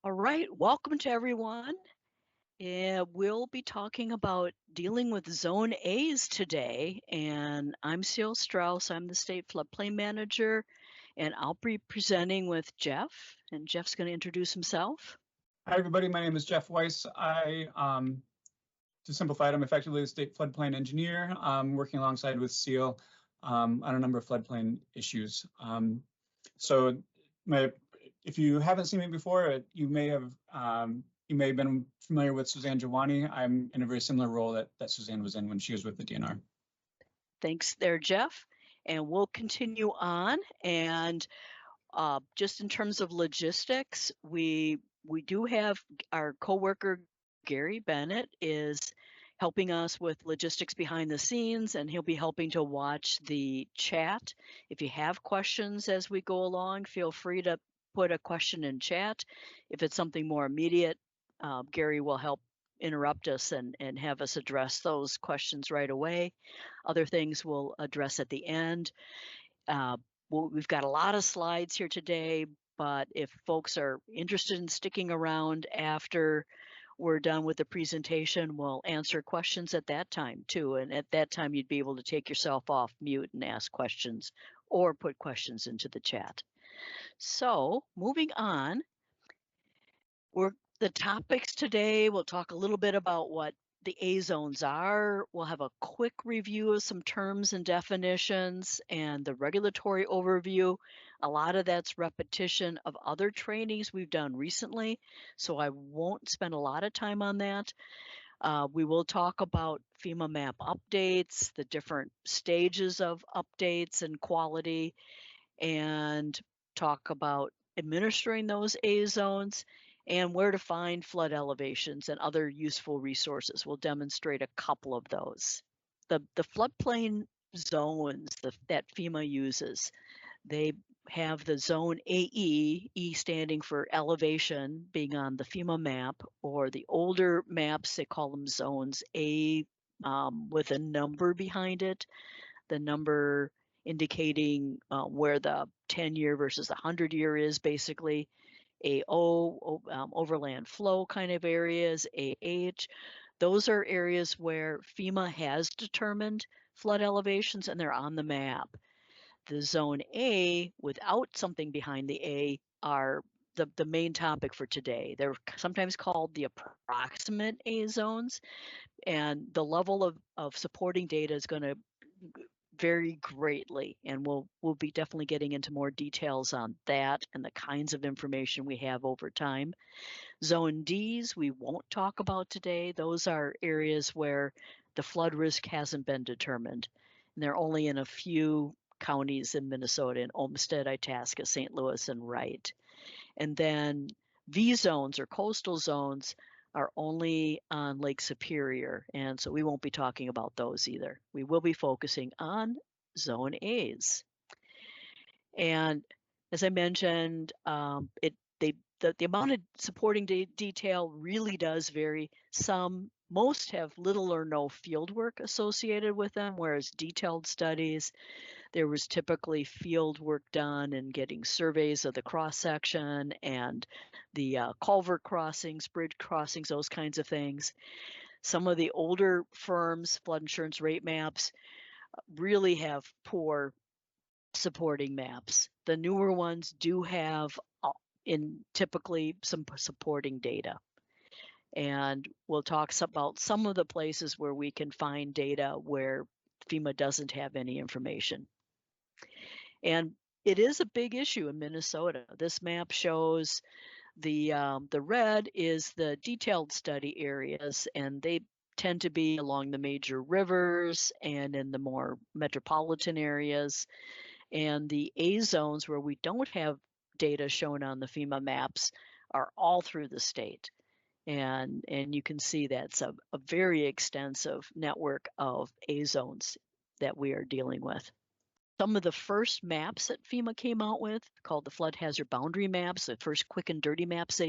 All right, welcome to everyone. We'll be talking about dealing with Zone A's today, and I'm Ceil Strauss. I'm the State Floodplain Manager, and I'll be presenting with Jeff, and Jeff's going to introduce himself. Hi, everybody. My name is Jeff Weiss. To simplify it, I'm effectively the state floodplain engineer, working alongside with Ceil on a number of floodplain issues. If you haven't seen me before, you may have been familiar with Suzanne Giovanni. I'm in a very similar role that Suzanne was in when she was with the DNR. Thanks there, Jeff. And we'll continue on. And just in terms of logistics, we do have our coworker Gary Bennett is helping us with logistics behind the scenes, and he'll be helping to watch the chat. If you have questions as we go along, feel free to put a question in chat. If it's something more immediate, Gary will help interrupt us and have us address those questions right away. Other things we'll address at the end. We've got a lot of slides here today, but if folks are interested in sticking around after we're done with the presentation, we'll answer questions at that time too. And at that time, you'd be able to take yourself off mute and ask questions or put questions into the chat. So moving on, the topics today, we'll talk a little bit about what the A zones are. We'll have a quick review of some terms and definitions and the regulatory overview. A lot of that's repetition of other trainings we've done recently, so I won't spend a lot of time on that. We will talk about FEMA map updates, the different stages of updates and quality, and talk about administering those A zones and where to find flood elevations and other useful resources. We'll demonstrate a couple of those. The floodplain zones that FEMA uses, they have the zone AE, E standing for elevation, being on the FEMA map, or the older maps, they call them zones A with a number behind it. The number indicating where the 10-year versus the 100-year is, basically. AO, overland flow kind of areas, AH. Those are areas where FEMA has determined flood elevations and they're on the map. The zone A, without something behind the A, are the main topic for today. They're sometimes called the approximate A zones, and the level of supporting data is going to vary greatly, and we'll be definitely getting into more details on that and the kinds of information we have over time. Zone Ds we won't talk about today. Those are areas where the flood risk hasn't been determined, and they're only in a few counties in Minnesota, in Olmsted, Itasca, St. Louis, and Wright. And then V zones or coastal zones are only on Lake Superior, and so we won't be talking about those either. We will be focusing on Zone A's. And as I mentioned, the amount of supporting detail really does vary. Most have little or no field work associated with them, whereas detailed studies, there was typically field work done and getting surveys of the cross-section and the culvert crossings, bridge crossings, those kinds of things. Some of the older firms, flood insurance rate maps, really have poor supporting maps. The newer ones do have typically some supporting data. And we'll talk about some of the places where we can find data where FEMA doesn't have any information. And it is a big issue in Minnesota. This map shows the red is the detailed study areas, and they tend to be along the major rivers and in the more metropolitan areas. And the A zones where we don't have data shown on the FEMA maps are all through the state. And you can see that's a very extensive network of A zones that we are dealing with. Some of the first maps that FEMA came out with, called the flood hazard boundary maps, the first quick and dirty maps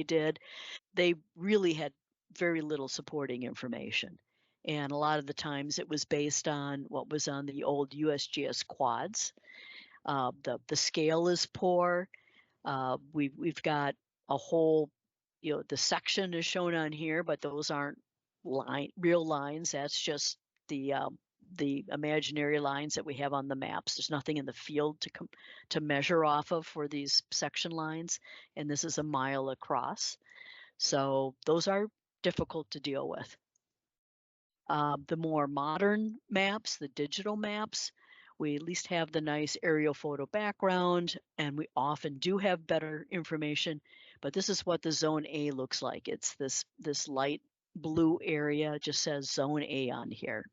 they really had very little supporting information. And a lot of the times it was based on what was on the old USGS quads. The scale is poor. We've got a whole the section is shown on here, but those aren't real lines. That's just the imaginary lines that we have on the maps. There's nothing in the field to measure off of for these section lines, and this is a mile across. So those are difficult to deal with. The more modern maps, the digital maps, we at least have the nice aerial photo background, and we often do have better information, but this is what the zone A looks like. It's this light blue area, just says zone A on here.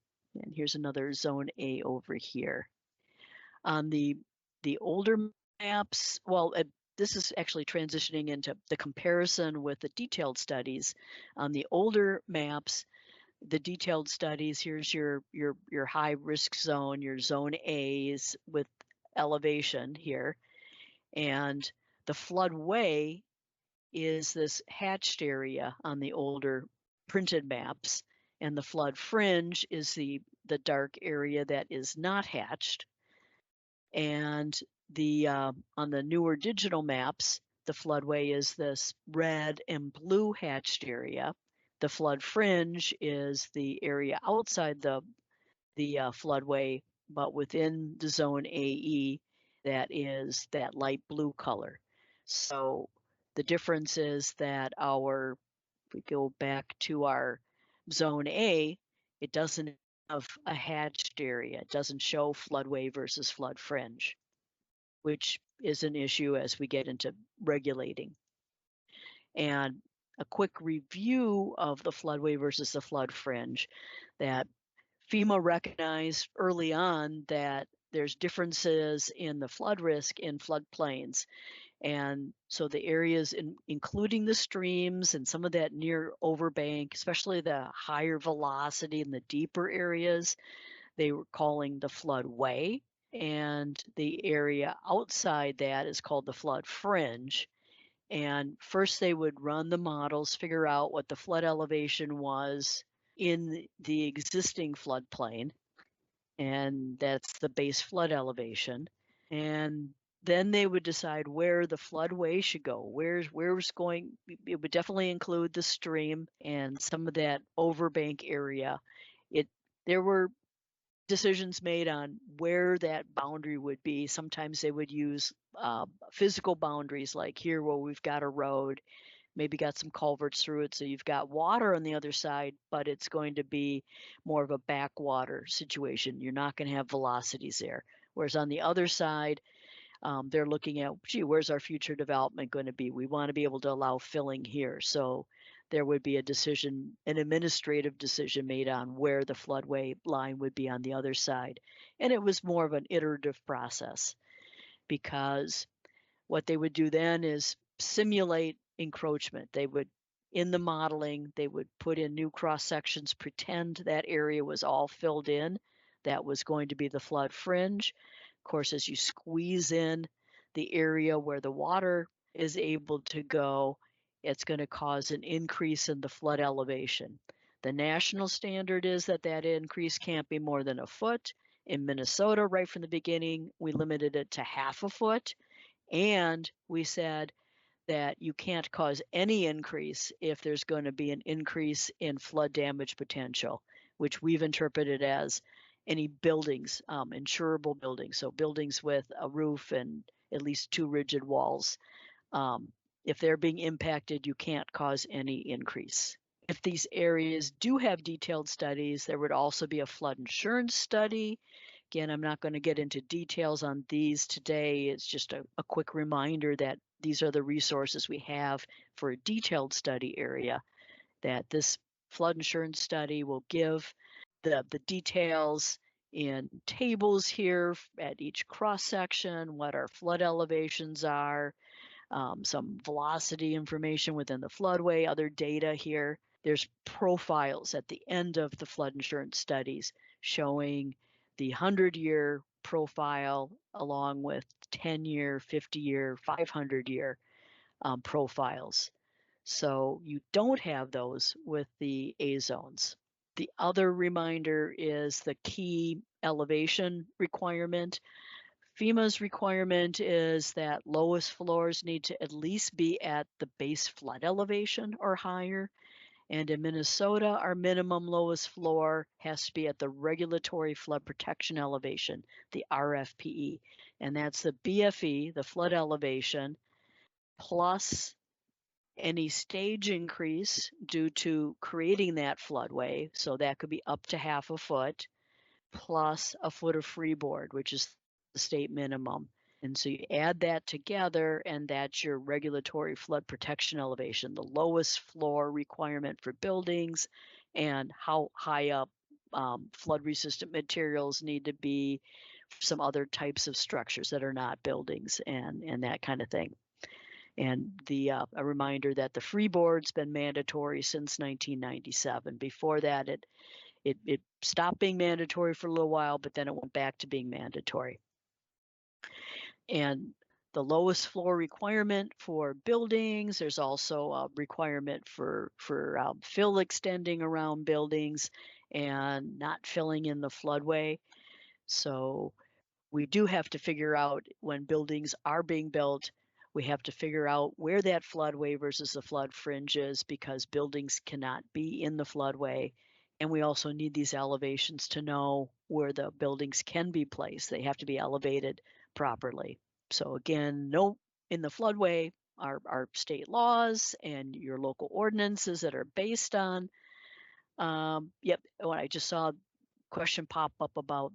And here's another zone A over here. On the older maps, well, this is actually transitioning into the comparison with the detailed studies. On the older maps, the detailed studies, here's your high risk zone, your zone A's with elevation here. And the floodway is this hatched area on the older printed maps. And the flood fringe is the dark area that is not hatched. And the on the newer digital maps, the floodway is this red and blue hatched area. The flood fringe is the area outside the floodway, but within the zone AE, that is that light blue color. So the difference is that if we go back to our zone A, it doesn't have a hatched area. It doesn't show floodway versus flood fringe, which is an issue as we get into regulating. And a quick review of the floodway versus the flood fringe, that FEMA recognized early on that there's differences in the flood risk in floodplains. And so the areas including the streams and some of that near overbank, especially the higher velocity and the deeper areas, they were calling the floodway. And the area outside that is called the flood fringe. And first they would run the models, figure out what the flood elevation was in the existing floodplain, and that's the base flood elevation. And then they would decide where the floodway should go. Where's going, it would definitely include the stream and some of that overbank area. There were decisions made on where that boundary would be. Sometimes they would use physical boundaries, like here where we've got a road, maybe got some culverts through it, so you've got water on the other side, but it's going to be more of a backwater situation. You're not going to have velocities there. Whereas on the other side, they're looking at, gee, where's our future development going to be? We want to be able to allow filling here. So there would be an administrative decision made on where the floodway line would be on the other side. And it was more of an iterative process, because what they would do then is simulate encroachment. In the modeling, they would put in new cross sections, pretend that area was all filled in. That was going to be the flood fringe. Of course, as you squeeze in the area where the water is able to go, it's going to cause an increase in the flood elevation. The national standard is that increase can't be more than a foot. In Minnesota, right from the beginning, we limited it to half a foot. And we said that you can't cause any increase if there's going to be an increase in flood damage potential, which we've interpreted as any buildings, insurable buildings. So buildings with a roof and at least 2 rigid walls. If they're being impacted, you can't cause any increase. If these areas do have detailed studies, there would also be a flood insurance study. Again, I'm not going to get into details on these today. It's just a quick reminder that these are the resources we have for a detailed study area, that this flood insurance study will give the details in tables here at each cross section, what our flood elevations are, some velocity information within the floodway, other data here. There's profiles at the end of the flood insurance studies showing the 100-year profile along with 10-year, 50-year, 500-year profiles. So you don't have those with the A zones. The other reminder is the key elevation requirement. FEMA's requirement is that lowest floors need to at least be at the base flood elevation or higher. And in Minnesota, our minimum lowest floor has to be at the regulatory flood protection elevation, the RFPE. And that's the BFE, the flood elevation, plus any stage increase due to creating that floodway. So that could be up to half a foot, plus a foot of freeboard, which is the state minimum. And so you add that together, and that's your regulatory flood protection elevation, the lowest floor requirement for buildings, and how high up flood resistant materials need to be for some other types of structures that are not buildings and that kind of thing. And a reminder that the freeboard's been mandatory since 1997. Before that, it stopped being mandatory for a little while, but then it went back to being mandatory. And the lowest floor requirement for buildings, there's also a requirement for fill extending around buildings and not filling in the floodway. So we do have to figure out when buildings are being built, we have to figure out where that floodway versus the flood fringe is, because buildings cannot be in the floodway. And we also need these elevations to know where the buildings can be placed. They have to be elevated properly. So again, no, in the floodway are state laws and your local ordinances that are based on. Yep, when I just saw a question pop up about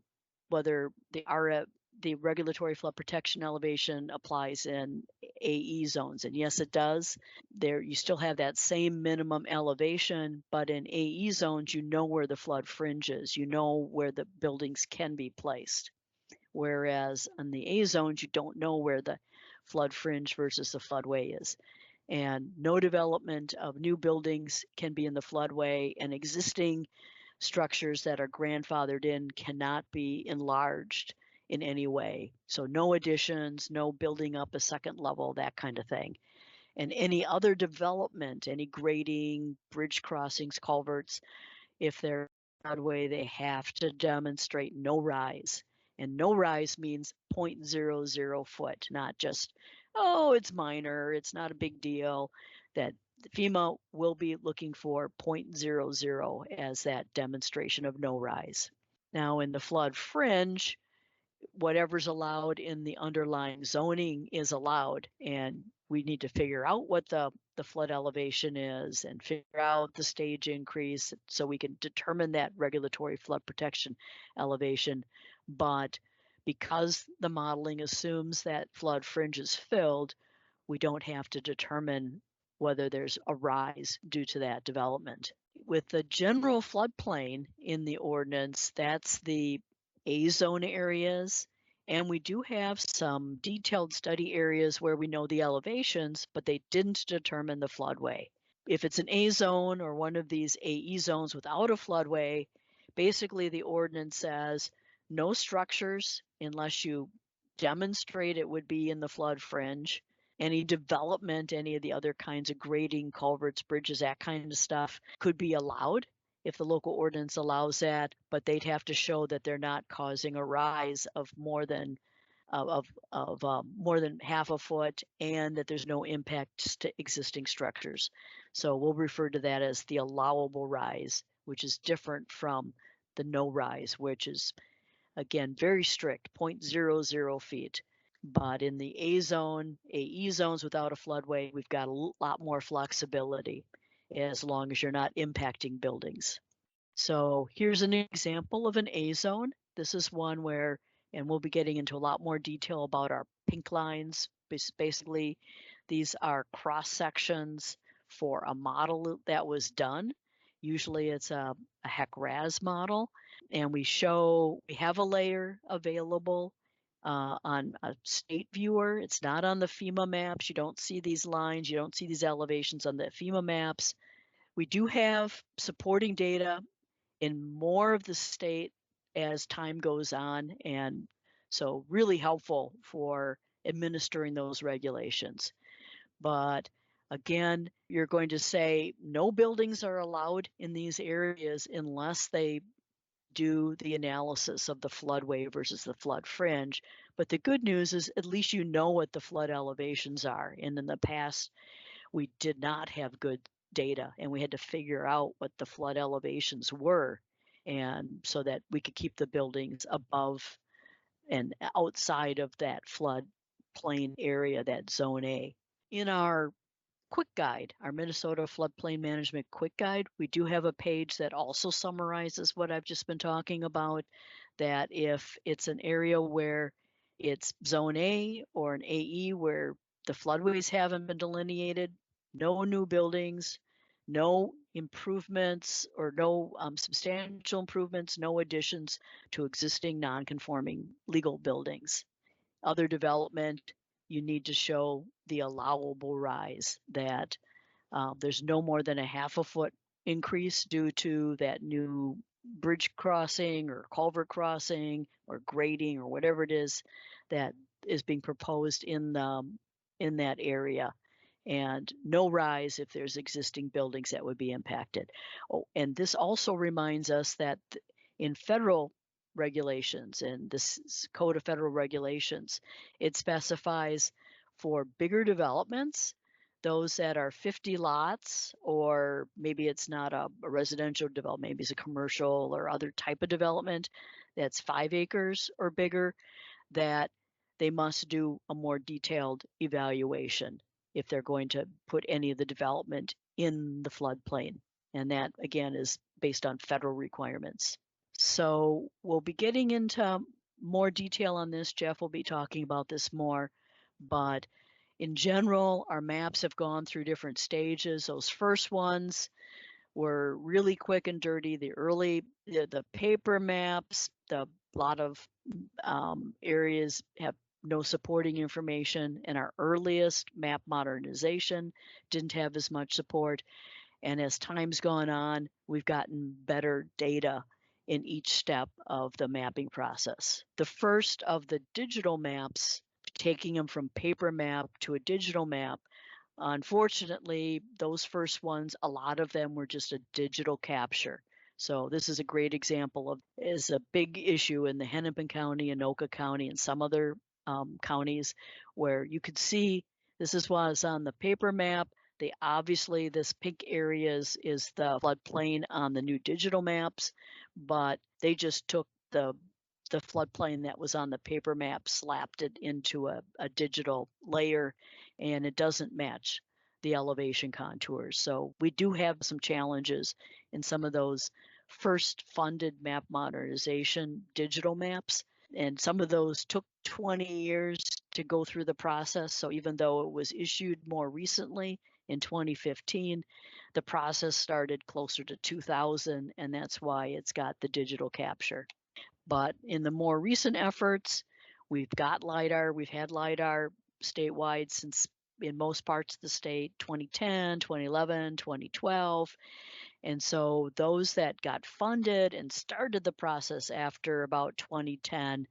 whether the regulatory flood protection elevation applies in AE zones. And yes, it does. There, you still have that same minimum elevation, but in AE zones, you know where the flood fringe is. You know where the buildings can be placed. Whereas in the A zones, you don't know where the flood fringe versus the floodway is. And no development of new buildings can be in the floodway, and existing structures that are grandfathered in cannot be enlarged in any way. So no additions, no building up a second level, that kind of thing. And any other development, any grading, bridge crossings, culverts, if they're floodway, they have to demonstrate no rise. And no rise means 0.00 foot, not just, oh, it's minor, it's not a big deal. That FEMA will be looking for 0.00 as that demonstration of no rise. Now, in the flood fringe, whatever's allowed in the underlying zoning is allowed, and we need to figure out what the flood elevation is and figure out the stage increase so we can determine that regulatory flood protection elevation. But because the modeling assumes that flood fringe is filled, we don't have to determine whether there's a rise due to that development. With the general floodplain in the ordinance, that's the A zone areas. And we do have some detailed study areas where we know the elevations, but they didn't determine the floodway. If it's an A zone or one of these AE zones without a floodway, basically the ordinance says no structures unless you demonstrate it would be in the flood fringe. Any development, any of the other kinds of grading, culverts, bridges, that kind of stuff could be allowed if the local ordinance allows that, but they'd have to show that they're not causing a rise of more than more than half a foot, and that there's no impact to existing structures. So we'll refer to that as the allowable rise, which is different from the no rise, which is again very strict, 0.00 feet. But in the A zone, AE zones without a floodway, we've got a lot more flexibility as long as you're not impacting buildings. So here's an example of an A zone. This is one where, and we'll be getting into a lot more detail about our pink lines. Basically, these are cross sections for a model that was done. Usually it's a HEC-RAS model, and we have a layer available on a state viewer. It's not on the FEMA maps. You don't see these lines. You don't see these elevations on the FEMA maps. We do have supporting data in more of the state as time goes on, and so really helpful for administering those regulations. But again, you're going to say no buildings are allowed in these areas unless they do the analysis of the floodway versus the flood fringe. But the good news is at least you know what the flood elevations are. And in the past, we did not have good data, and we had to figure out what the flood elevations were, and so that we could keep the buildings above and outside of that flood plain area, that zone A. In our quick guide, our Minnesota Floodplain Management quick guide, we do have a page that also summarizes what I've just been talking about, that if it's an area where it's zone A or an AE where the floodways haven't been delineated, no new buildings, no improvements or no substantial improvements, no additions to existing non-conforming legal buildings. Other development, you need to show the allowable rise, that there's no more than a half a foot increase due to that new bridge crossing or culvert crossing or grading or whatever it is that is being proposed in that area, and no rise if there's existing buildings that would be impacted. Oh, and this also reminds us that in federal regulations, and this Code of Federal Regulations, it specifies for bigger developments, those that are 50 lots, or maybe it's not a residential development, maybe it's a commercial or other type of development that's 5 acres or bigger, that they must do a more detailed evaluation if they're going to put any of the development in the floodplain. And that, again, is based on federal requirements. So we'll be getting into more detail on this. Jeff will be talking about this more. But in general, our maps have gone through different stages. Those first ones were really quick and dirty. The paper maps, a lot of areas have no supporting information, and our earliest map modernization didn't have as much support. And as time's gone on, we've gotten better data in each step of the mapping process. The first of the digital maps, taking them from paper map to a digital map, unfortunately, those first ones, a lot of them were just a digital capture. So this is a great example of is a big issue in the Hennepin County, Anoka County, and some other counties where you could see this is what's on the paper map. They obviously, this pink area is the floodplain on the new digital maps, but they just took the floodplain that was on the paper map, slapped it into a digital layer, and it doesn't match the elevation contours. So we do have some challenges in some of those first funded map modernization digital maps. And some of those took 20 years to go through the process. So even though it was issued more recently in 2015, the process started closer to 2000, and that's why it's got the digital capture. But in the more recent efforts, we've got LiDAR. We've had LiDAR statewide since, in most parts of the state, 2010, 2011, 2012. And so those that got funded and started the process after about 2010,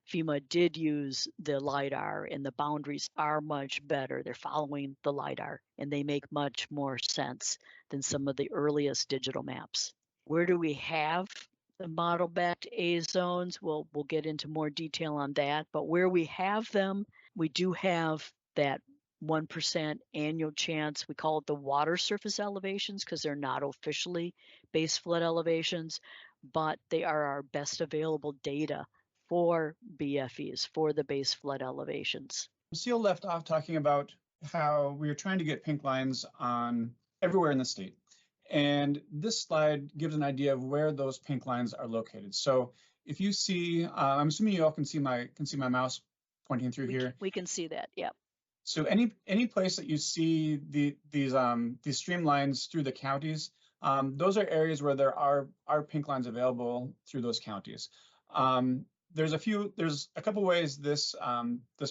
FEMA did use the LiDAR, and the boundaries are much better. They're following the LiDAR, and they make much more sense than some of the earliest digital maps. Where do we have the model-backed A zones? We'll get into more detail on that. But where we have them, we do have that 1% annual chance. We call it the water surface elevations because they're not officially base flood elevations, but they are our best available data for BFEs, for the base flood elevations. Ceil left off talking about how we are trying to get pink lines on everywhere in the state. And this slide gives an idea of where those pink lines are located. So if you see, I'm assuming you all can see my mouse pointing through here. We can see that, yeah. So any place that you see these streamlines through the counties, those are areas where there are pink lines available through those counties. There's a couple ways this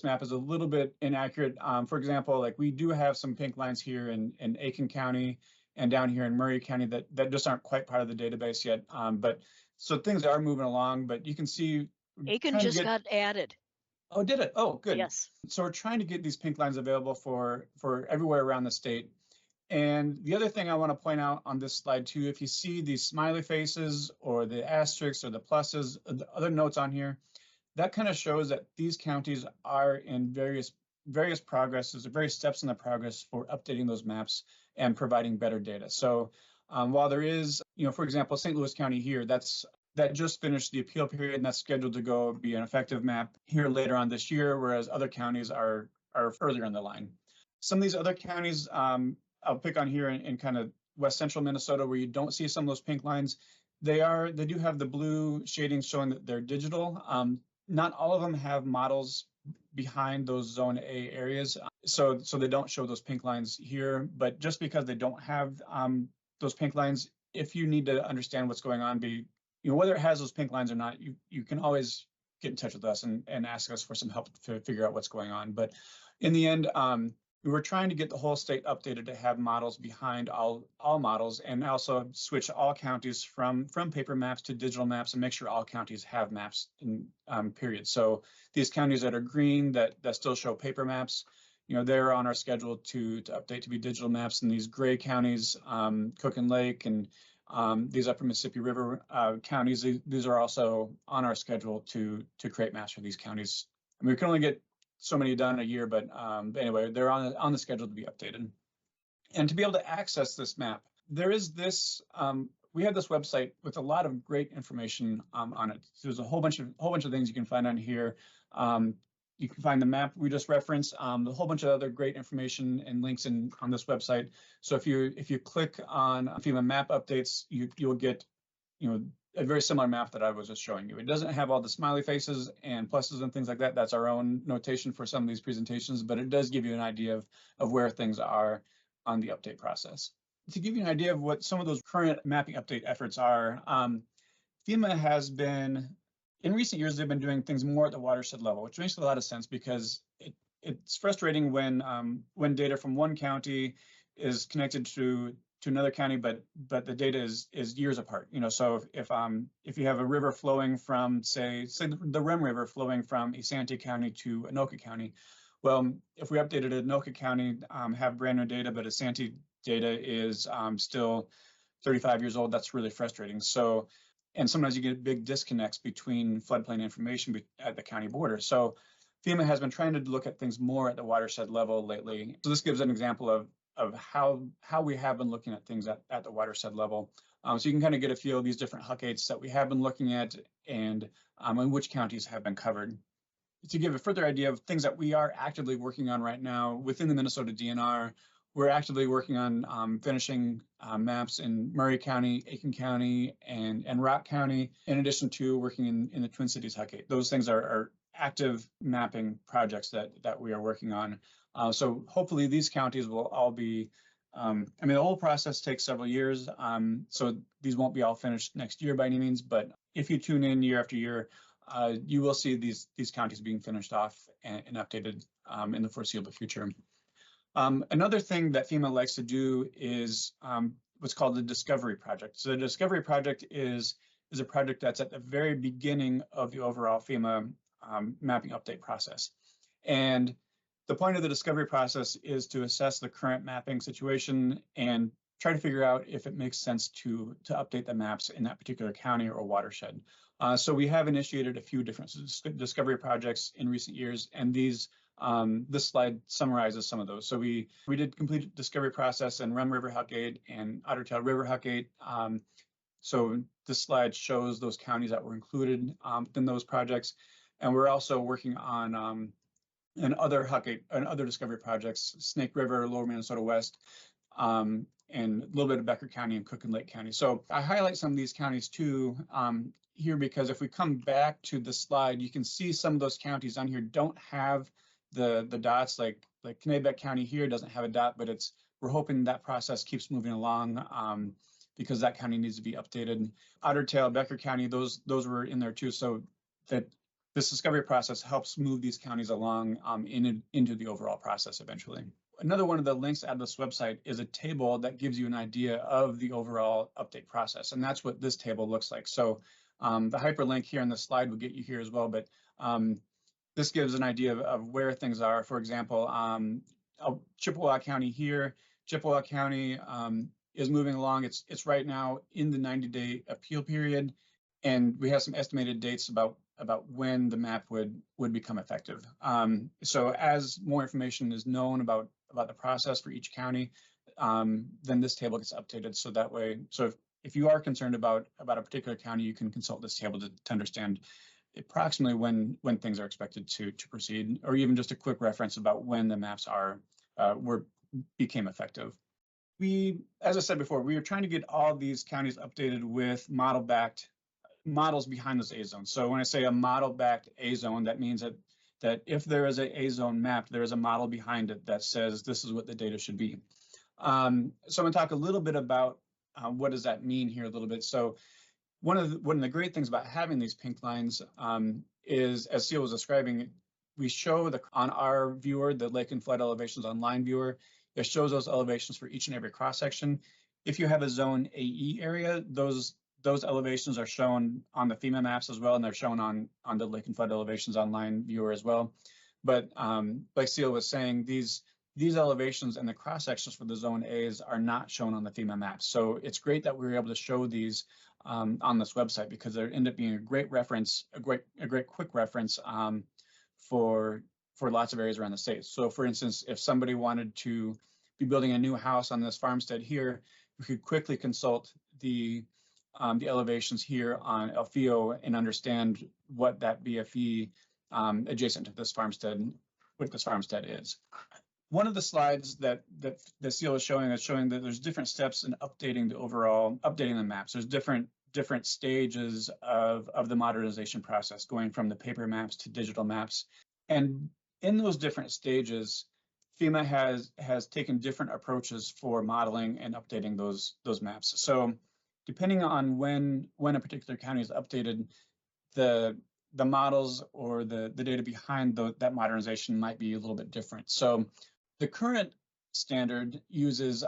map is a little bit inaccurate. For example, like we do have some pink lines here in Aiken County and down here in Murray County that just aren't quite part of the database yet. But so things are moving along, but you can see Aiken just got added. Oh, did it? Oh, good. Yes. So we're trying to get these pink lines available for everywhere around the state. And the other thing I want to point out on this slide too, if you see these smiley faces or the asterisks or the pluses, the other notes on here, that kind of shows that these counties are in various progresses or various steps in the progress for updating those maps and providing better data. So while there is, for example, St. Louis County here, that just finished the appeal period and that's scheduled to go be an effective map here later on this year, whereas other counties are further on the line. Some of these other counties, I'll pick on here in kind of west central Minnesota, where you don't see some of those pink lines. They do have the blue shading showing that they're digital. Not all of them have models behind those zone A areas, so they don't show those pink lines here. But just because they don't have those pink lines, if you need to understand what's going on, whether it has those pink lines or not, you can always get in touch with us and ask us for some help to figure out what's going on. But in the end, we were trying to get the whole state updated to have models behind all models, and also switch all counties from paper maps to digital maps and make sure all counties have maps in period. So these counties that are green that still show paper maps, they're on our schedule to update to be digital maps. And these gray counties, Cook and Lake and these upper Mississippi River counties, these are also on our schedule to create maps for these counties. I mean, we can only get so many done a year, but anyway, they're on the schedule to be updated. And to be able to access this map, there is this, we have this website with a lot of great information on it. So there's a whole bunch of things you can find on here. You can find the map we just referenced, a whole bunch of other great information and links on this website. So if you click on FEMA map updates, you'll get, a very similar map that I was just showing you. It doesn't have all the smiley faces and pluses and things like that. That's our own notation for some of these presentations, but it does give you an idea of where things are on the update process. To give you an idea of what some of those current mapping update efforts are, FEMA has been, in recent years, they've been doing things more at the watershed level, which makes a lot of sense because it's frustrating when data from one county is connected to another county, but the data is years apart. So if you have a river flowing from, say the Rim River flowing from Isanti County to Anoka County, well, if we updated Anoka County, have brand new data, but Isanti data is still 35 years old, that's really frustrating. So, and sometimes you get big disconnects between floodplain information at the county border. So FEMA has been trying to look at things more at the watershed level lately. So this gives an example of how we have been looking at things at the watershed level. So you can kind of get a feel of these different HUC-8s that we have been looking at and which counties have been covered. To give a further idea of things that we are actively working on right now within the Minnesota DNR, we're actively working on finishing maps in Murray County, Aiken County, and Rock County, in addition to working in the Twin Cities HUC-8. Those things are active mapping projects that we are working on. So hopefully these counties will all be, I mean, the whole process takes several years, so these won't be all finished next year by any means, but if you tune in year after year, you will see these counties being finished off and updated in the foreseeable future. Another thing that FEMA likes to do is what's called the Discovery Project. So the Discovery Project is a project that's at the very beginning of the overall FEMA mapping update process. And the point of the discovery process is to assess the current mapping situation and try to figure out if it makes sense to update the maps in that particular county or watershed. So we have initiated a few different discovery projects in recent years, and this slide summarizes some of those. So we did complete discovery process in Rum River HUC-8 and Ottertail River HUC-8. So this slide shows those counties that were included in those projects. And we're also working on and other HUC-8 and other discovery projects, Snake River, Lower Minnesota West, and a little bit of Becker County and Cook and Lake County. So I highlight some of these counties too here because if we come back to the slide, you can see some of those counties on here don't have the dots, like Knabec County here doesn't have a dot, but we're hoping that process keeps moving along because that county needs to be updated. Ottertail, Becker County, those were in there too. So that this discovery process helps move these counties along into the overall process eventually. Another one of the links out of this website is a table that gives you an idea of the overall update process. And that's what this table looks like. So the hyperlink here in the slide will get you here as well. But this gives an idea of where things are. For example, Chippewa County here, Chippewa County is moving along. It's right now in the 90-day appeal period, and we have some estimated dates about when the map would become effective. So as more information is known about the process for each county, then this table gets updated. So that way, so if you are concerned about a particular county, you can consult this table to understand approximately when things are expected to proceed, or even just a quick reference about when the maps became effective. As I said before, we are trying to get all these counties updated with models behind those A zones. So when I say a model-backed A zone, that means that if there is a zone mapped, there is a model behind it that says this is what the data should be. So I'm going to talk a little bit about what does that mean here a little bit. So one of the great things about having these pink lines is, as Ceil was describing, we show on our viewer, the lake and flood elevations online viewer, it shows those elevations for each and every cross section. If you have a zone AE area, those elevations are shown on the FEMA maps as well, and they're shown on the lake and flood elevations online viewer as well. But like Ceil was saying, these elevations and the cross sections for the zone A's are not shown on the FEMA maps. So it's great that we were able to show these on this website, because they end up being a great reference, a great quick reference for lots of areas around the state. So for instance, if somebody wanted to be building a new house on this farmstead here, we could quickly consult the elevations here on El Fio and understand what that BFE adjacent to this farmstead, what this farmstead is. One of the slides that Ceil is showing that there's different steps in updating the maps. There's different stages of the modernization process, going from the paper maps to digital maps. And in those different stages, FEMA has taken different approaches for modeling and updating those maps. So depending on when a particular county is updated, the models or the data behind that modernization might be a little bit different. So the current standard uses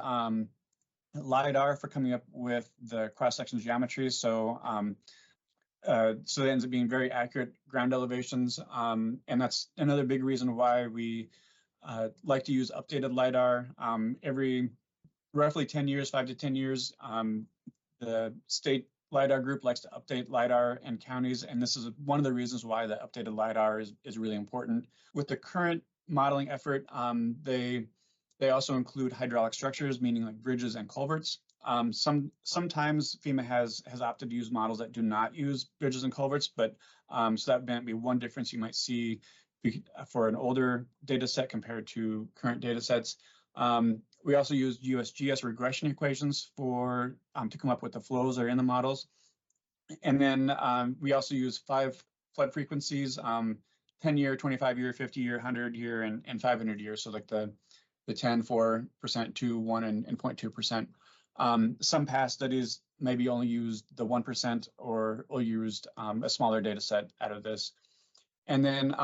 LiDAR for coming up with the cross-section geometry. So so it ends up being very accurate ground elevations. And that's another big reason why we like to use updated LiDAR. Every roughly 10 years, 5 to 10 years, the state LiDAR group likes to update LiDAR in counties, and this is one of the reasons why the updated LiDAR is really important. With the current modeling effort, they also include hydraulic structures, meaning like bridges and culverts. Sometimes FEMA has opted to use models that do not use bridges and culverts, but so that might be one difference you might see for an older data set compared to current data sets. We also use USGS regression equations to come up with the flows that are in the models. And then we also use 5 flood frequencies, 10-year, 25-year, 50-year, 100-year, and 500-year. So like the 10, 4%, 2, 1, and 0.2%. Some past studies maybe only used the 1% or used a smaller data set out of this. And then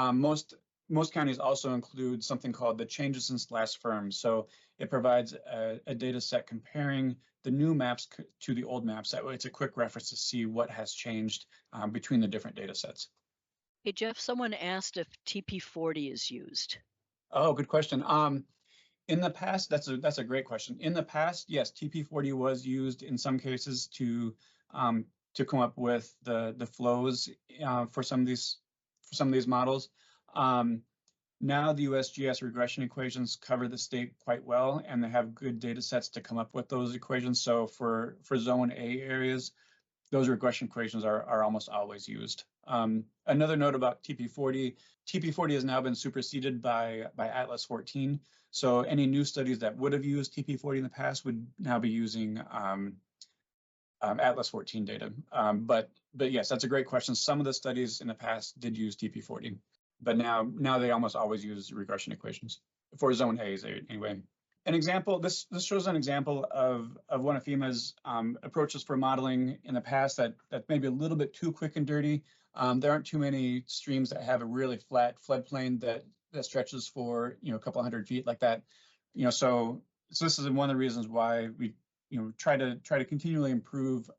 most counties also include something called the changes since last firm. So it provides a data set comparing the new maps to the old maps. That way it's a quick reference to see what has changed between the different data sets. Hey, Jeff, someone asked if TP40 is used. Oh, good question. In the past, that's a great question. In the past, yes, TP40 was used in some cases to come up with the flows for some of these models. Now the USGS regression equations cover the state quite well, and they have good data sets to come up with those equations. So for zone A areas, those regression equations are almost always used. Another note about TP40, TP40 has now been superseded by Atlas 14. So any new studies that would have used TP40 in the past would now be using Atlas 14 data. But yes, that's a great question. Some of the studies in the past did use TP40, but now they almost always use regression equations for zone A's anyway. An example, this shows an example of one of FEMA's approaches for modeling in the past that may be a little bit too quick and dirty. There aren't too many streams that have a really flat floodplain that stretches for a couple hundred feet like that. So this is one of the reasons why we try to continually improve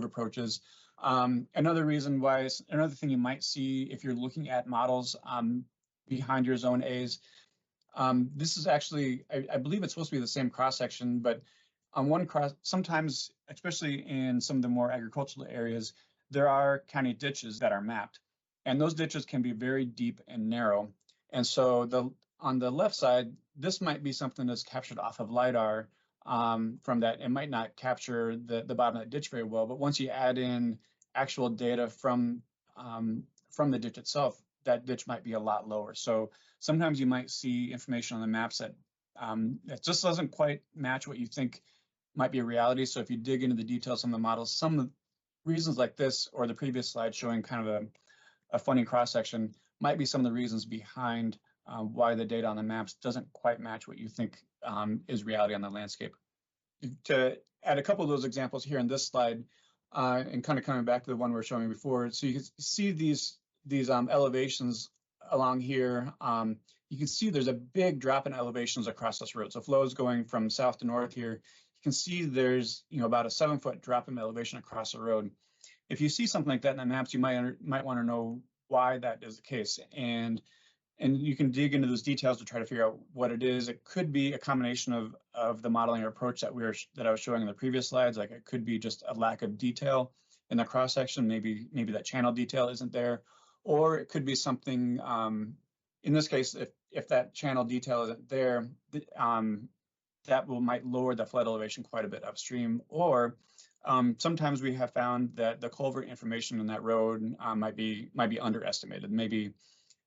approaches. Another thing you might see if you're looking at models behind your zone A's, This is actually, I believe it's supposed to be the same cross section, but on one cross, sometimes, especially in some of the more agricultural areas, there are county ditches that are mapped, and those ditches can be very deep and narrow. And so on the left side, this might be something that's captured off of LiDAR from that. It might not capture the bottom of that ditch very well, but once you add in actual data from the ditch itself, that ditch might be a lot lower. So sometimes you might see information on the maps that just doesn't quite match what you think might be a reality. So if you dig into the details on the models, some of the reasons like this or the previous slide showing kind of a funny cross section might be some of the reasons behind why the data on the maps doesn't quite match what you think is reality on the landscape. To add a couple of those examples here in this slide, and kind of coming back to the one we were showing before, so you can see these elevations along here. You can see there's a big drop in elevations across this road. So flows going from south to north here. You can see there's about a 7-foot drop in elevation across the road. If you see something like that in the maps, you might want to know why that is the case. And you can dig into those details to try to figure out what it is. It could be a combination of the modeling approach that I was showing in the previous slides. Like it could be just a lack of detail in the cross section. Maybe that channel detail isn't there, or it could be something. In this case, if that channel detail isn't there, that might lower the flood elevation quite a bit upstream. Or sometimes we have found that the culvert information in that road might be underestimated.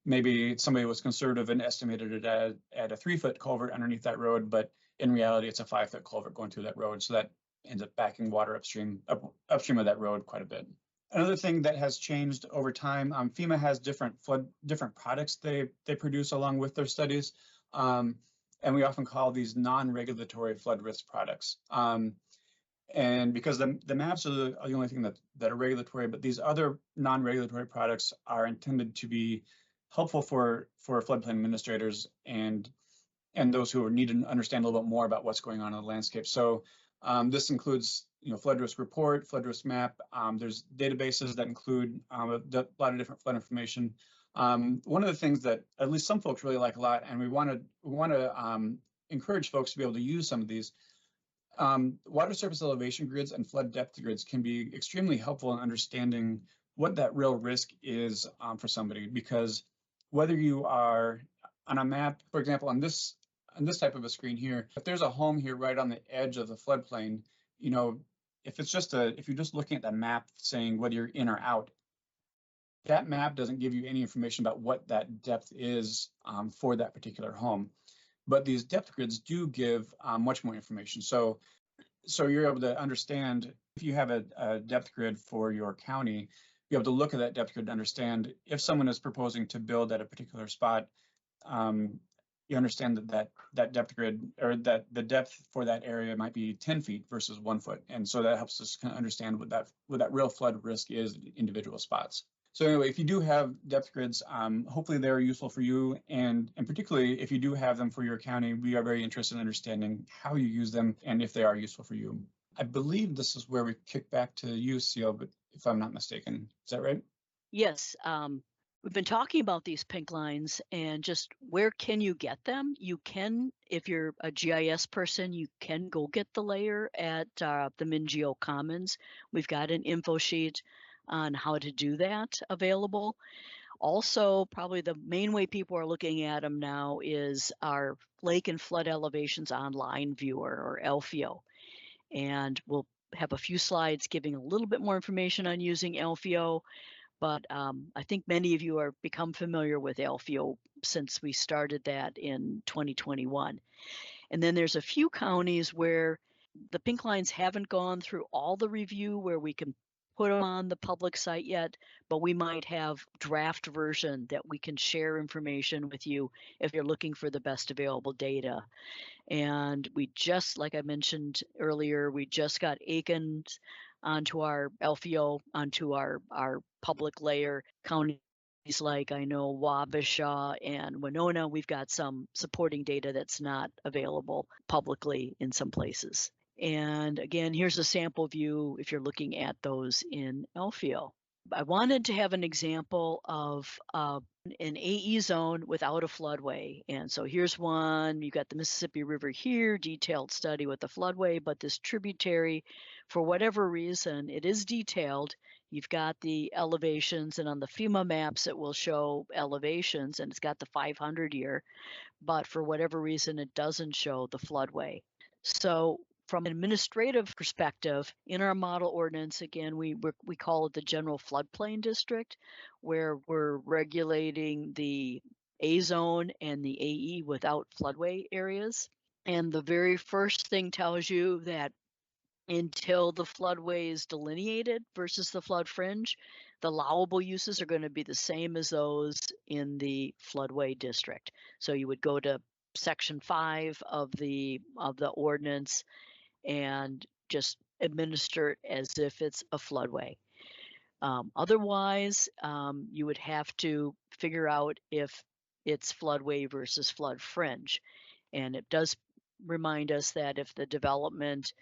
Maybe somebody was conservative and estimated it at a 3-foot culvert underneath that road, but in reality, it's a 5-foot culvert going through that road. So that ends up backing water upstream of that road quite a bit. Another thing that has changed over time, FEMA has different products they produce along with their studies. And we often call these non-regulatory flood risk products. And because the maps are the only thing that are regulatory, but these other non-regulatory products are intended to be helpful for floodplain administrators and those who need to understand a little bit more about what's going on in the landscape. So this includes flood risk report, flood risk map. There's databases that include a lot of different flood information. One of the things that at least some folks really like a lot, and we want to encourage folks to be able to use some of these. Water surface elevation grids and flood depth grids can be extremely helpful in understanding what that real risk is for somebody, because whether you are on a map, for example, on this type of a screen here, if there's a home here right on the edge of the floodplain, if you're just looking at the map saying whether you're in or out, that map doesn't give you any information about what that depth is for that particular home. But these depth grids do give much more information. So you're able to understand if you have a depth grid for your county, be able to look at that depth grid to understand if someone is proposing to build at a particular spot, you understand that depth grid or that the depth for that area might be 10 feet versus 1 foot. And so that helps us kind of understand what that real flood risk is in individual spots. So anyway, if you do have depth grids, hopefully they're useful for you. And particularly if you do have them for your county, we are very interested in understanding how you use them and if they are useful for you. I believe this is where we kick back to you, Ceil, but if I'm not mistaken, is that right? Yes. We've been talking about these pink lines and just where can you get them? You can, if you're a GIS person, you can go get the layer at the MinGeo Commons. We've got an info sheet on how to do that available. Also, probably the main way people are looking at them now is our lake and flood elevations online viewer, or LFIO. And we'll have a few slides giving a little bit more information on using LFIO. But I think many of you are become familiar with LFIO since we started that in 2021. And then there's a few counties where the pink lines haven't gone through all the review where we can put them on the public site yet, but we might have draft version that we can share information with you if you're looking for the best available data. And we just, like I mentioned earlier, we just got Aiken onto our LFIO, onto our public layer. Counties like, I know, Wabasha and Winona, we've got some supporting data that's not available publicly in some places. And again, here's a sample view if you're looking at those in LFIO. I wanted to have an example of an AE zone without a floodway. And so here's one. You got the Mississippi River here, detailed study with the floodway, but this tributary, for whatever reason, it is detailed. You've got the elevations, and on the FEMA maps, it will show elevations, and it's got the 500 year, but for whatever reason, it doesn't show the floodway. So from an administrative perspective, in our model ordinance, again, we call it the general floodplain district, where we're regulating the A zone and the AE without floodway areas. And the very first thing tells you that until the floodway is delineated versus the flood fringe, the allowable uses are going to be the same as those in the floodway district. So you would go to section 5 of the ordinance and just administer it as if it's a floodway. Otherwise, you would have to figure out if it's floodway versus flood fringe. And it does remind us that if the development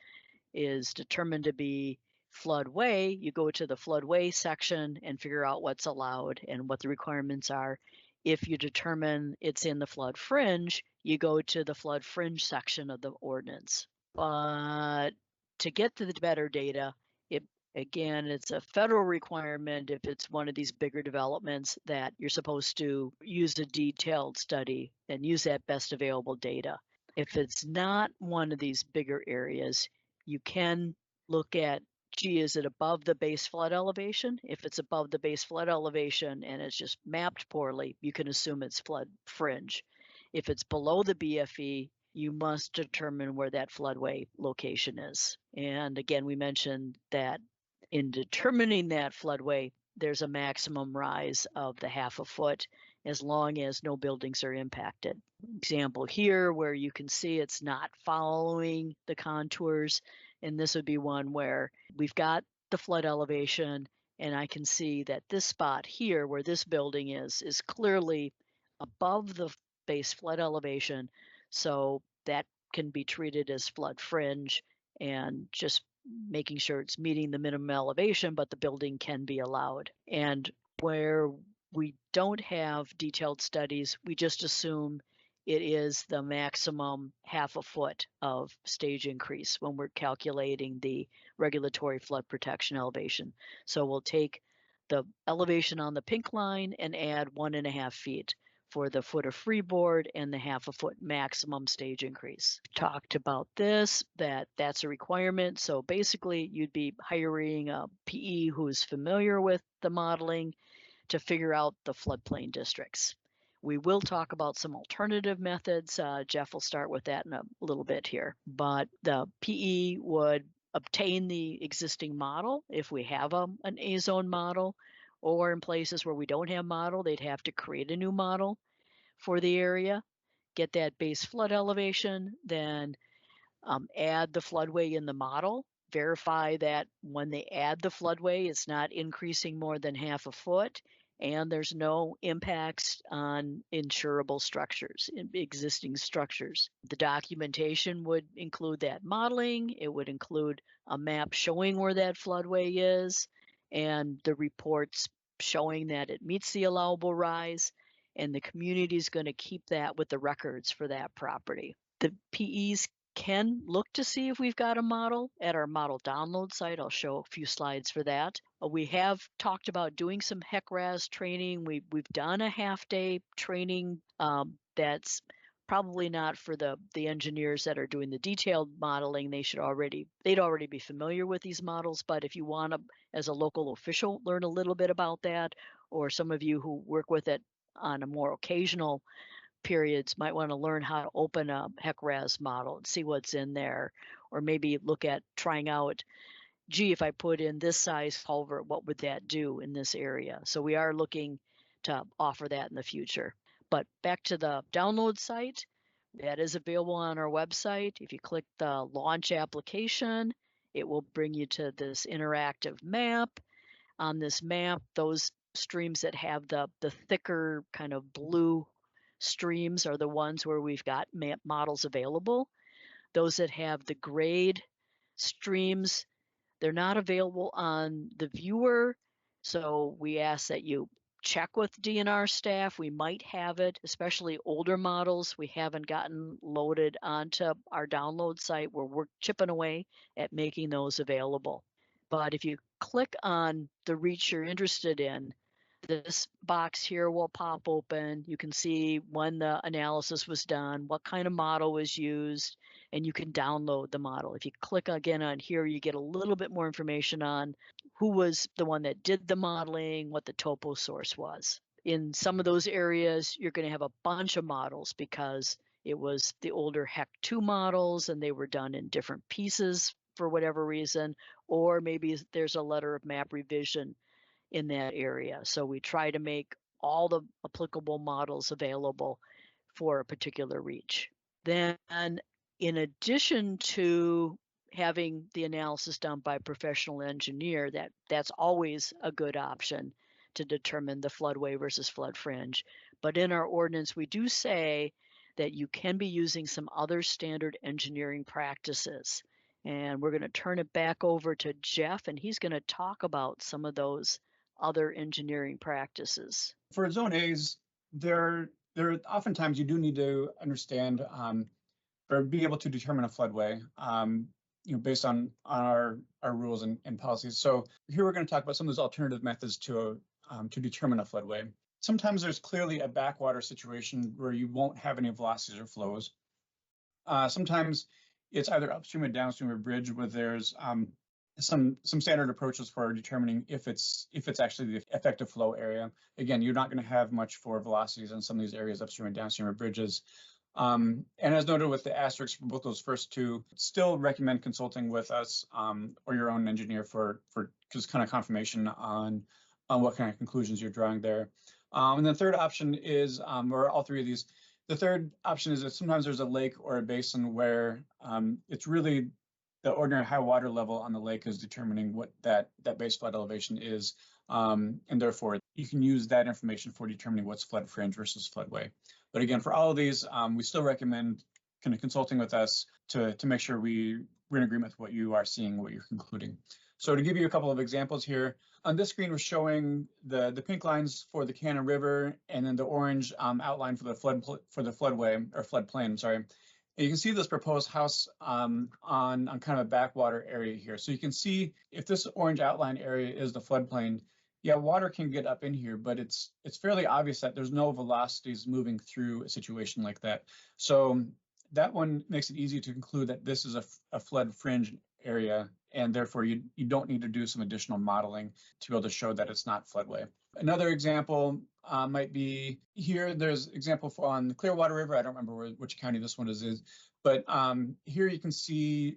is determined to be floodway, you go to the floodway section and figure out what's allowed and what the requirements are. If you determine it's in the flood fringe, you go to the flood fringe section of the ordinance. But to get to the better data, again, it's a federal requirement if it's one of these bigger developments that you're supposed to use a detailed study and use that best available data. If it's not one of these bigger areas, you can look at, gee, is it above the base flood elevation? If it's above the base flood elevation and it's just mapped poorly, you can assume it's flood fringe. If it's below the BFE, you must determine where that floodway location is. And again, we mentioned that in determining that floodway, there's a maximum rise of the 1/2 foot as long as no buildings are impacted. Example here where you can see it's not following the contours, and this would be one where we've got the flood elevation, and I can see that this spot here where this building is clearly above the base flood elevation, so that can be treated as flood fringe and just making sure it's meeting the minimum elevation, but the building can be allowed. And where we don't have detailed studies, we just assume it is the maximum 1/2 foot of stage increase when we're calculating the regulatory flood protection elevation. So we'll take the elevation on the pink line and add 1.5 feet for the foot of freeboard and the 1/2 foot maximum stage increase. Talked about this, that's a requirement. So basically you'd be hiring a PE who's familiar with the modeling to figure out the floodplain districts. We will talk about some alternative methods. Jeff will start with that in a little bit here. But the PE would obtain the existing model if we have an A zone model, or in places where we don't have model, they'd have to create a new model for the area, get that base flood elevation, then add the floodway in the model, verify that when they add the floodway, it's not increasing more than 1/2 foot, and there's no impacts on insurable structures, existing structures. The documentation would include that modeling. It would include a map showing where that floodway is and the reports showing that it meets the allowable rise, and the community is going to keep that with the records for that property. The PEs can look to see if we've got a model at our model download site. I'll show a few slides for that. We have talked about doing some HEC-RAS training. We've done a half-day training that's probably not for the engineers that are doing the detailed modeling. They'd already be familiar with these models, but if you want to, as a local official, learn a little bit about that, or some of you who work with it on a more occasional periods might want to learn how to open a HEC-RAS model and see what's in there, or maybe look at trying out, gee, if I put in this size culvert, what would that do in this area? So we are looking to offer that in the future. But back to the download site, that is available on our website. If you click the launch application, it will bring you to this interactive map. On this map, those streams that have the thicker kind of blue streams are the ones where we've got models available. Those that have the grade streams, they're not available on the viewer. So we ask that you check with DNR staff. We might have it, especially older models. We haven't gotten loaded onto our download site where we're chipping away at making those available. But if you click on the reach you're interested in, this box here will pop open. You can see when the analysis was done, what kind of model was used, and you can download the model. If you click again on here, you get a little bit more information on who was the one that did the modeling, what the topo source was. In some of those areas, you're going to have a bunch of models because it was the older HEC 2 models and they were done in different pieces for whatever reason, or maybe there's a letter of map revision in that area. So we try to make all the applicable models available for a particular reach. Then, in addition to having the analysis done by a professional engineer, that's always a good option to determine the floodway versus flood fringe. But in our ordinance, we do say that you can be using some other standard engineering practices. And we're going to turn it back over to Jeff, and he's going to talk about some of those other engineering practices. For zone A's, there oftentimes you do need to understand or be able to determine a floodway, based on our rules and policies. So here we're going to talk about some of those alternative methods to determine a floodway. Sometimes there's clearly a backwater situation where you won't have any velocities or flows. Sometimes it's either upstream or downstream of a bridge where there's some standard approaches for determining if it's actually the effective flow area. Again, you're not going to have much for velocities in some of these areas upstream and downstream of bridges. And as noted with the asterisks for both those first two, still recommend consulting with us or your own engineer for just kind of confirmation on what kind of conclusions you're drawing there. And the third option is, or all three of these, the third option is that sometimes there's a lake or a basin where it's really the ordinary high water level on the lake is determining what that base flood elevation is. And therefore, you can use that information for determining what's flood fringe versus floodway. But again, for all of these, we still recommend kind of consulting with us to make sure we're in agreement with what you are seeing, what you're concluding. So to give you a couple of examples here, on this screen, we're showing the pink lines for the Cannon River and then the orange outline for the floodway or floodplain, sorry. And you can see this proposed house on kind of a backwater area here. So you can see if this orange outline area is the floodplain, yeah, water can get up in here, but it's fairly obvious that there's no velocities moving through a situation like that. So that one makes it easy to conclude that this is a flood fringe area, and therefore you don't need to do some additional modeling to be able to show that it's not floodway. Another example might be here. There's example on the Clearwater River. I don't remember which county this one is, but here you can see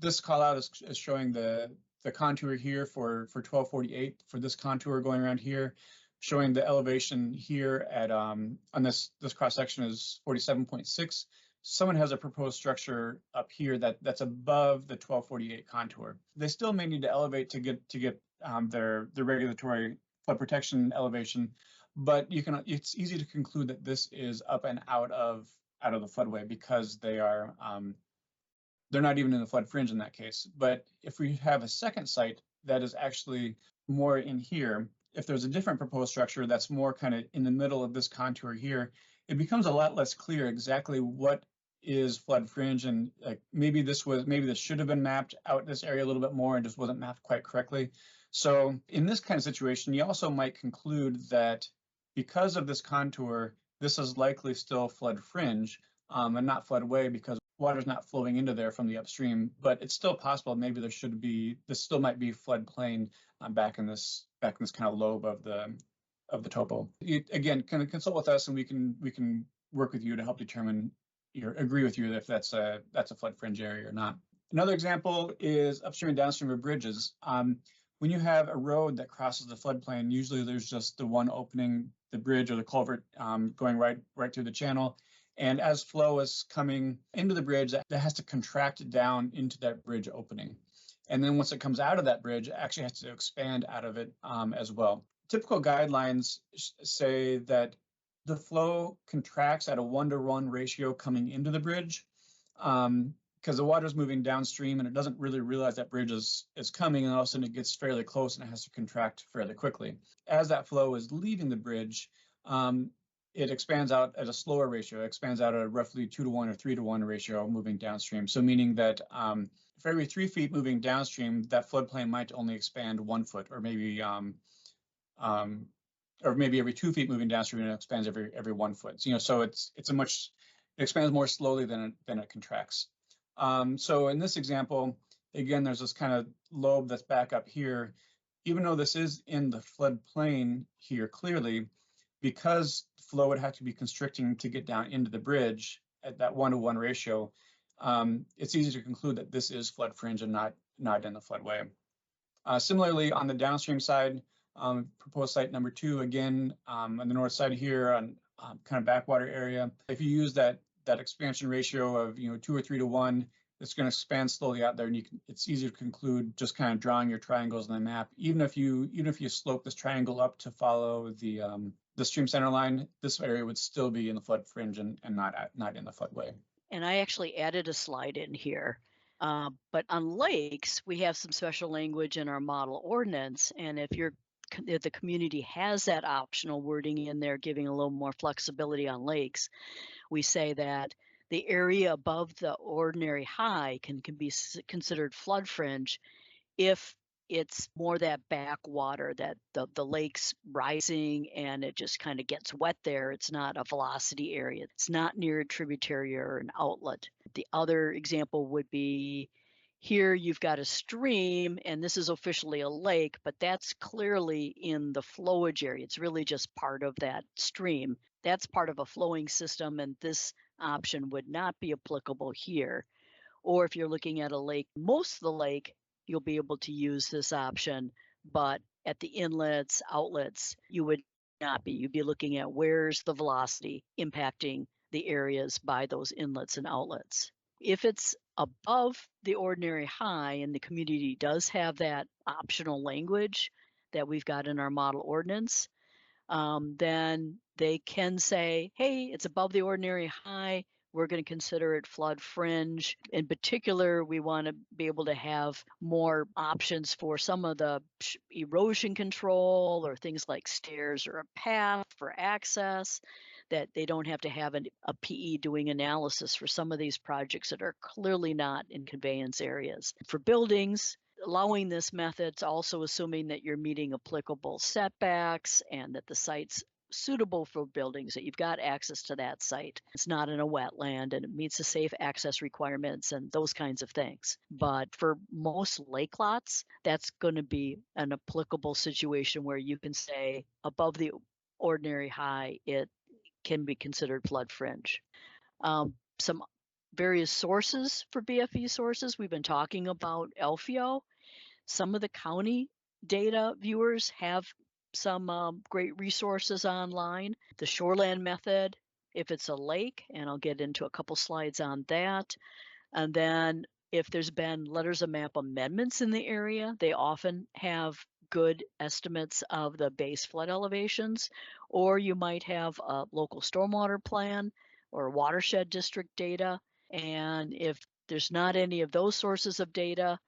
this call out is showing the contour here for 1248 for this contour going around here, showing the elevation here at on this cross section is 47.6. Someone has a proposed structure up here that's above the 1248 contour. They still may need to elevate to get their regulatory flood protection elevation, but it's easy to conclude that this is up and out of the floodway because they're not even in the flood fringe in that case. But if we have a second site that is actually more in here, if there's a different proposed structure that's more kind of in the middle of this contour here, it becomes a lot less clear exactly what is flood fringe, and like maybe this should have been mapped out this area a little bit more and just wasn't mapped quite correctly. So in this kind of situation, you also might conclude that because of this contour, this is likely still flood fringe and not floodway because water's not flowing into there from the upstream, but it's still possible maybe this still might be floodplain back in this kind of lobe of the topo. Again, kind of consult with us and we can work with you to help determine agree with you if that's a flood fringe area or not. Another example is upstream and downstream of bridges. When you have a road that crosses the floodplain, usually there's just the one opening, the bridge or the culvert going right through the channel. And as flow is coming into the bridge, that has to contract down into that bridge opening. And then once it comes out of that bridge, it actually has to expand out of it as well. Typical guidelines say that the flow contracts at a 1-to-1 ratio coming into the bridge, because the water's moving downstream and it doesn't really realize that bridge is coming, and all of a sudden it gets fairly close and it has to contract fairly quickly. As that flow is leaving the bridge, it expands out at a slower ratio. It expands out at a roughly 2-to-1 or 3-to-1 ratio moving downstream. So meaning that for every 3 feet moving downstream, that floodplain might only expand 1 foot, or maybe every 2 feet moving downstream, and it expands every 1 foot. So it expands more slowly than it contracts. So in this example, again, there's this kind of lobe that's back up here. Even though this is in the floodplain here clearly, because flow would have to be constricting to get down into the bridge at that 1-to-1 ratio, it's easy to conclude that this is flood fringe and not in the floodway. Similarly, on the downstream side, proposed site number 2, again, on the north side here on kind of backwater area, if you use that expansion ratio of 2 or 3-to-1, it's going to expand slowly out there, and it's easy to conclude just kind of drawing your triangles on the map. Even if you slope this triangle up to follow the stream center line, this area would still be in the flood fringe and not in the floodway. And I actually added a slide in here. But on lakes, we have some special language in our model ordinance, and if the community has that optional wording in there, giving a little more flexibility on lakes, we say that the area above the ordinary high can be considered flood fringe if it's more that backwater, that the lake's rising and it just kind of gets wet there. It's not a velocity area. It's not near a tributary or an outlet. The other example would be here you've got a stream, and this is officially a lake, but that's clearly in the flowage area. It's really just part of that stream. That's part of a flowing system, and this option would not be applicable here. Or if you're looking at a lake, most of the lake, you'll be able to use this option, but at the inlets, outlets, you would not be. You'd be looking at where's the velocity impacting the areas by those inlets and outlets. If it's above the ordinary high and the community does have that optional language that we've got in our model ordinance, then they can say, hey, it's above the ordinary high. We're going to consider it flood fringe. In particular, we want to be able to have more options for some of the erosion control or things like stairs or a path for access, that they don't have to have a PE doing analysis for some of these projects that are clearly not in conveyance areas. For buildings, allowing this method, it's also assuming that you're meeting applicable setbacks and that the site's suitable for buildings, that you've got access to that site. It's not in a wetland and it meets the safe access requirements and those kinds of things. But for most lake lots, that's going to be an applicable situation where you can say above the ordinary high, it can be considered flood fringe. Some various sources for BFE sources. We've been talking about LFIO. Some of the county data viewers have some great resources online. The shoreland method, if it's a lake, and I'll get into a couple slides on that. And then if there's been letters of map amendments in the area, they often have good estimates of the base flood elevations, or you might have a local stormwater plan or watershed district data. And if there's not any of those sources of data,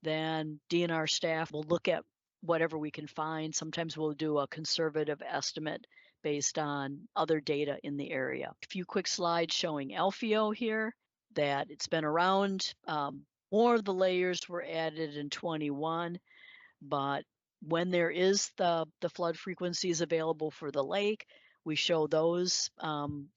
then DNR staff will look at whatever we can find. Sometimes we'll do a conservative estimate based on other data in the area. A few quick slides showing LFIO here, that it's been around. More of the layers were added in 21, but when there is the flood frequencies available for the lake, we show those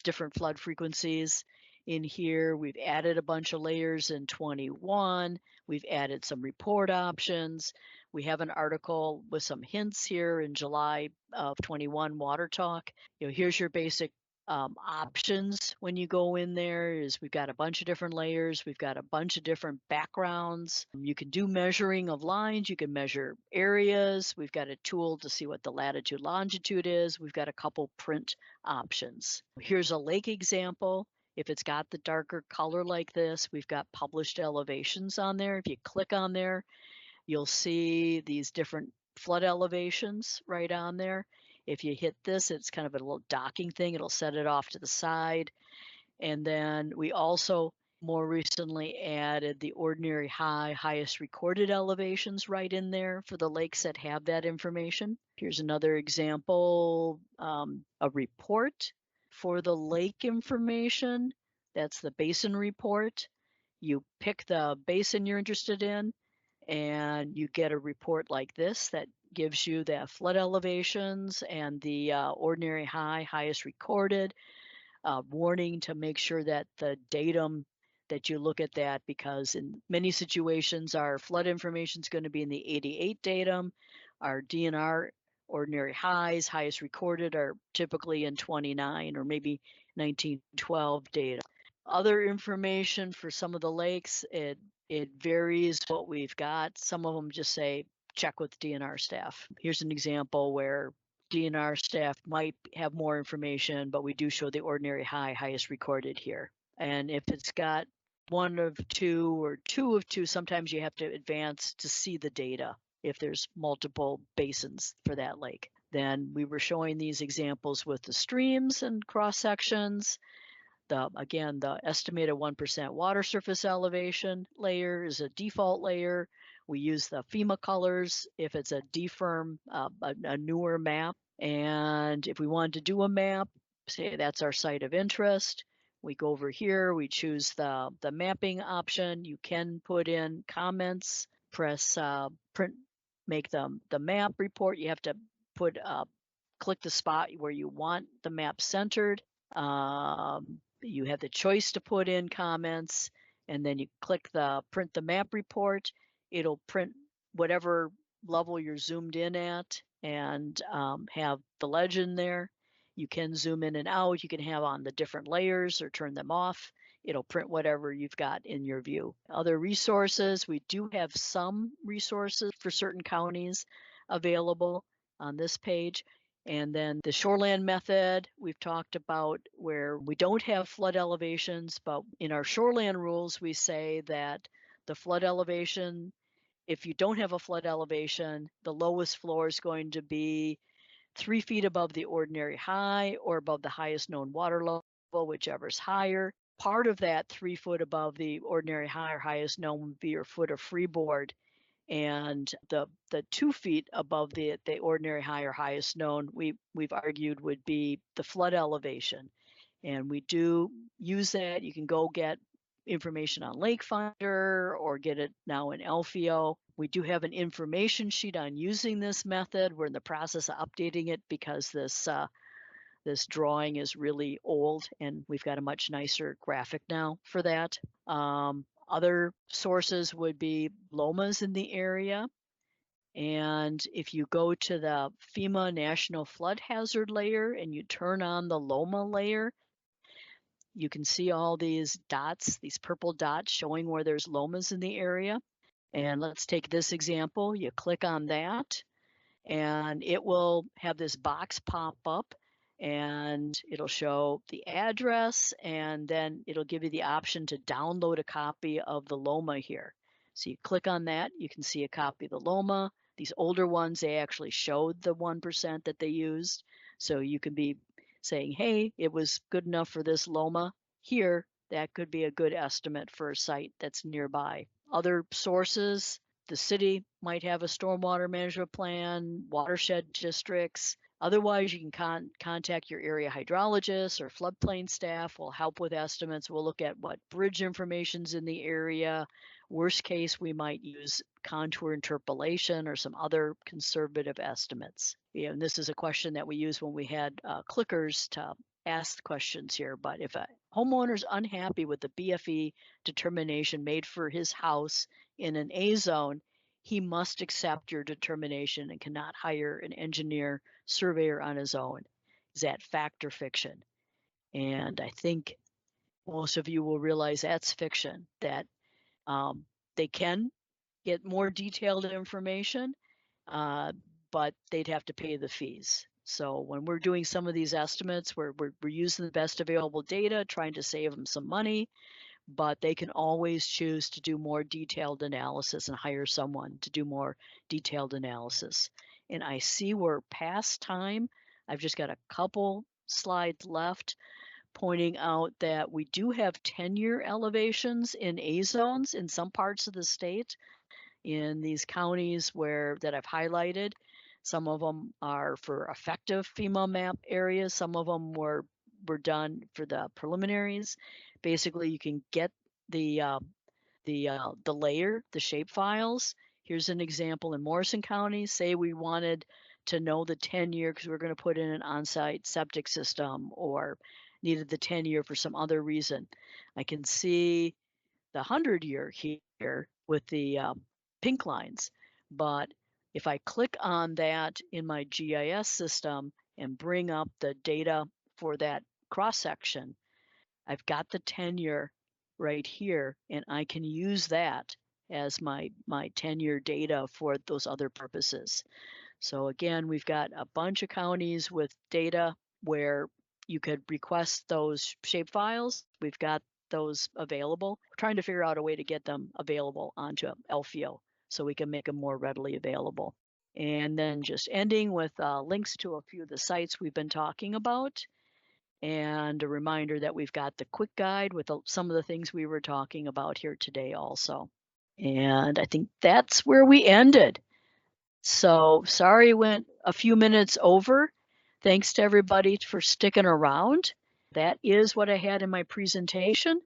different flood frequencies in here. We've added a bunch of layers in 21. We've added some report options. We have an article with some hints here in July of 21 Water Talk. Here's your basic options when you go in there. Is we've got a bunch of different layers. We've got a bunch of different backgrounds. You can do measuring of lines. You can measure areas. We've got a tool to see what the latitude longitude is. We've got a couple print options. Here's a lake example. If it's got the darker color like this, we've got published elevations on there. If you click on there, you'll see these different flood elevations right on there. If you hit this, it's kind of a little docking thing. It'll set it off to the side. And then we also more recently added the ordinary high, highest recorded elevations right in there for the lakes that have that information. Here's another example, a report for the lake information. That's the basin report. You pick the basin you're interested in, and you get a report like this that gives you the flood elevations and the ordinary high, highest recorded, warning to make sure that the datum that you look at that, because in many situations our flood information is going to be in the 88 datum, our DNR ordinary highs, highest recorded, are typically in 29 or maybe 1912 data. Other information for some of the lakes, it varies what we've got. Some of them just say check with DNR staff. Here's an example where DNR staff might have more information, but we do show the ordinary high, highest recorded here. And if it's got one of two or two of two, sometimes you have to advance to see the data if there's multiple basins for that lake. Then we were showing these examples with the streams and cross sections. Again, the estimated 1% water surface elevation layer is a default layer. We use the FEMA colors if it's a DFIRM, a newer map. And if we wanted to do a map, say that's our site of interest, we go over here, we choose the mapping option. You can put in comments, press print, make the map report. You have to put click the spot where you want the map centered. You have the choice to put in comments, and then you click the print the map report. It'll print whatever level you're zoomed in at and have the legend there. You can zoom in and out. You can have on the different layers or turn them off. It'll print whatever you've got in your view. Other resources, we do have some resources for certain counties available on this page. And then the shoreland method we've talked about, where we don't have flood elevations, but in our shoreland rules, we say that the flood elevation, if you don't have a flood elevation, the lowest floor is going to be 3 feet above the ordinary high or above the highest known water level, whichever's higher. Part of that 3 foot above the ordinary high or highest known would be your foot of freeboard, and the 2 feet above the ordinary high or highest known, we've argued would be the flood elevation. And we do use that. You can go get information on Lake Finder or get it now in Elfio. We do have an information sheet on using this method. We're in the process of updating it because this drawing is really old, and we've got a much nicer graphic now for that. Other sources would be LOMAs in the area. And if you go to the FEMA National Flood Hazard layer and you turn on the LOMA layer, you can see all these dots, these purple dots showing where there's LOMAs in the area. And let's take this example. You click on that, and it will have this box pop up, and it'll show the address, and then it'll give you the option to download a copy of the LOMA here. So you click on that, you can see a copy of the LOMA. These older ones, they actually showed the 1% that they used. So you can be saying, hey, it was good enough for this LOMA here. That could be a good estimate for a site that's nearby. Other sources, the city might have a stormwater management plan, watershed districts. Otherwise, you can contact your area hydrologist or floodplain staff. Will help with estimates. We'll look at what bridge information's in the area. Worst case, we might use contour interpolation or some other conservative estimates. And this is a question that we use when we had clickers to ask questions here. But if a homeowner's unhappy with the BFE determination made for his house in an A zone, he must accept your determination and cannot hire an engineer surveyor on his own. Is that fact or fiction? And I think most of you will realize that's fiction, that they can get more detailed information, but they'd have to pay the fees. So when we're doing some of these estimates, we're using the best available data, trying to save them some money, but they can always choose to do more detailed analysis and hire someone to do more detailed analysis. And I see we're past time. I've just got a couple slides left, pointing out that we do have 10-year elevations in A zones in some parts of the state, in these counties that I've highlighted. Some of them are for effective FEMA map areas. Some of them were done for the preliminaries. Basically, you can get the layer, the shape files. Here's an example in Morrison County. Say we wanted to know the 10-year because we're going to put in an on-site septic system, or needed the 10-year for some other reason. I can see the 100-year here with the pink lines. But if I click on that in my GIS system and bring up the data for that cross section, I've got the tenure right here, and I can use that as my tenure data for those other purposes. So again, we've got a bunch of counties with data where you could request those shape files. We've got those available. We're trying to figure out a way to get them available onto Elfio so we can make them more readily available. And then just ending with links to a few of the sites we've been talking about, and a reminder that we've got the quick guide with some of the things we were talking about here today also. And I think that's where we ended. So sorry went a few minutes over. Thanks to everybody for sticking around. That is what I had in my presentation.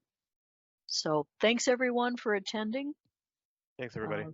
So thanks everyone for attending. Thanks, everybody.